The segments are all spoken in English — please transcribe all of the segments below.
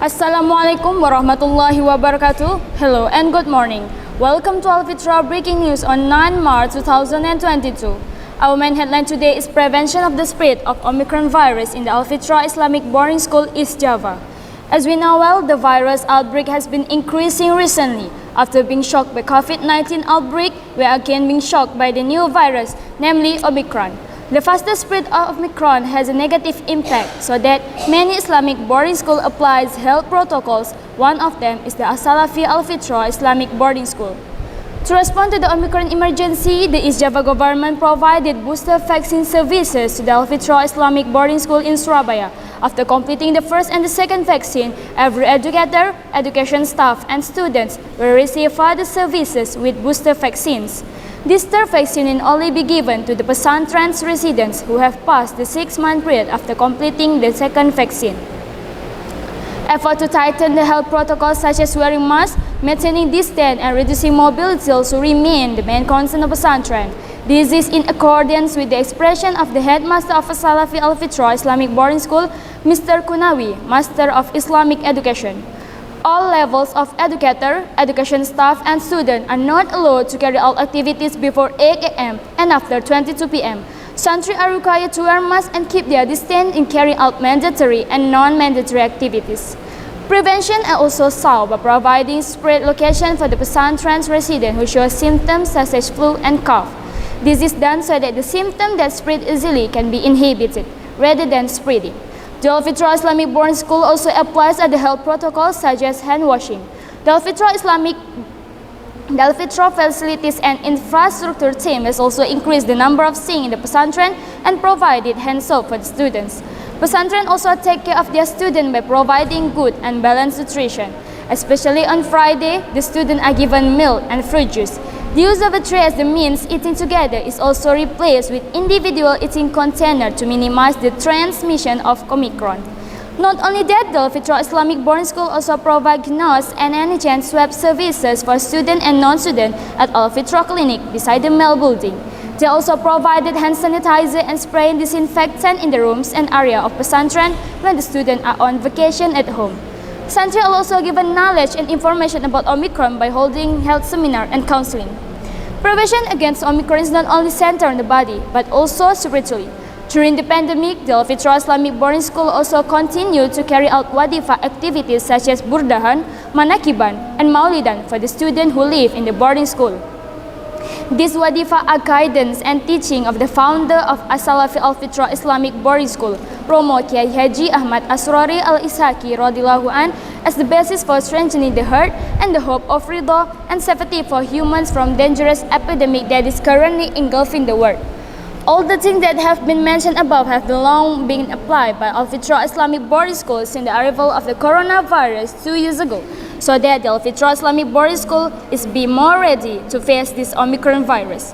Assalamualaikum warahmatullahi wabarakatuh. Hello and good morning. Welcome to Al Fithrah breaking news on 9 March 2022. Our main headline today is prevention of the spread of Omicron virus in the Al Fithrah Islamic Boarding School, East Java. As we know well, the virus outbreak has been increasing recently. After being shocked by COVID-19 outbreak, we are again being shocked by the new virus, namely Omicron. The fastest spread of Omicron has a negative impact, so that many Islamic boarding school applies health protocols. One of them is the Sofiyah Al Fithrah Islamic Boarding School. To respond to the Omicron emergency, the East Java government provided booster vaccine services to the Al Fithrah Islamic Boarding School in Surabaya. After completing the first and the second vaccine, every educator, education staff, and students will receive further services with booster vaccines. This third vaccine will only be given to the pesantren's residents who have passed the 6-month period after completing the second vaccine. Effort to tighten the health protocols such as wearing masks, maintaining distance, and reducing mobility also remain the main concern of pesantren. This is in accordance with the expression of the headmaster of Sofiyah Al Fithrah Islamic Boarding School, Mr. Kunawi, Master of Islamic Education. All levels of educator, education staff, and student are not allowed to carry out activities before 8 a.m. and after 22 p.m. Santri are required to wear masks and keep their distance in carrying out mandatory and non-mandatory activities. Prevention is also solved by providing spread location for the pesantren's residents who show symptoms such as flu and cough. This is done so that the symptoms that spread easily can be inhibited rather than spreading. The Al Fithrah Islamic Boarding School also applies the health protocols such as hand washing. The Al Fithrah facilities and infrastructure team has also increased the number of sing in the pesantren and provided hand soap for the students. Pesantren also take care of their students by providing good and balanced nutrition. Especially on Friday, the students are given milk and fruit juice. The use of a tray as the means eating together is also replaced with individual eating container to minimize the transmission of Omicron. Not only that, the Al Fithrah Islamic Boarding School also provides nose and antigen swab services for students and non-students at Al Fithrah Clinic beside the mail building. They also provided hand sanitizer and spray and disinfectant in the rooms and area of pesantren when the students are on vacation at home. Santri are also given knowledge and information about Omicron by holding health seminar and counseling. Prevention against Omicron is not only centered on the body, but also spiritually. During the pandemic, the Al Fithrah Islamic Boarding School also continued to carry out wadifah activities such as burdahan, manakiban, and maulidan for the students who live in the boarding school. These wadifah are guidance and teaching of the founder of Sofiyah Al Fithrah Islamic Boarding School, Romo Kiai Haji Ahmad Asrori Al-Ishaqi radhiyallahu an, as the basis for strengthening the heart and the hope of ridha and safety for humans from dangerous epidemic that is currently engulfing the world. All the things that have been mentioned above have long been applied by Al Fithrah Islamic Boarding School since the arrival of the coronavirus 2 years ago, so that the Al Fithrah Islamic Boarding School is be more ready to face this Omicron virus.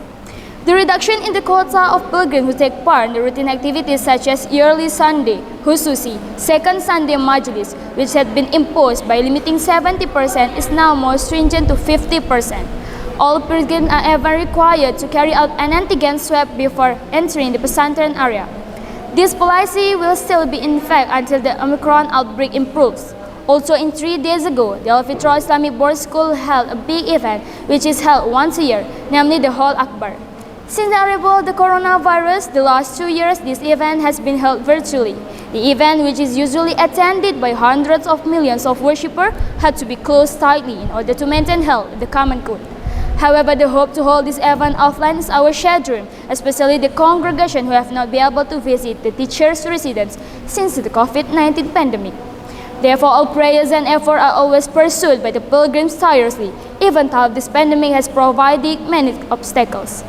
The reduction in the quota of pilgrims who take part in the routine activities such as yearly Sunday, Hususi, second Sunday Majlis, which had been imposed by limiting 70%, is now more stringent to 50%. All pilgrims are ever required to carry out an antigen swab before entering the pesantren area. This policy will still be in effect until the Omicron outbreak improves. Also, 3 days ago, the Al Fithrah Islamic Boarding School held a big event which is held once a year, namely the Hall Akbar. Since the arrival of the coronavirus, the last 2 years, this event has been held virtually. The event, which is usually attended by hundreds of millions of worshippers, had to be closed tightly in order to maintain health in the common good. However, the hope to hold this event offline is our shared dream, especially the congregation who have not been able to visit the teachers' residence since the COVID-19 pandemic. Therefore, all prayers and efforts are always pursued by the pilgrims tirelessly, even though this pandemic has provided many obstacles.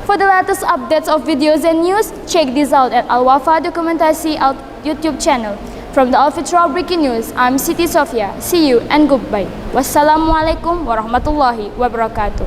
For the latest updates of videos and news, check this out at Al-Wafa Dokumentasi YouTube channel. From the Al Fithrah Breaking News, I'm Siti Sofiyah. See you and goodbye. Wassalamualaikum warahmatullahi wabarakatuh.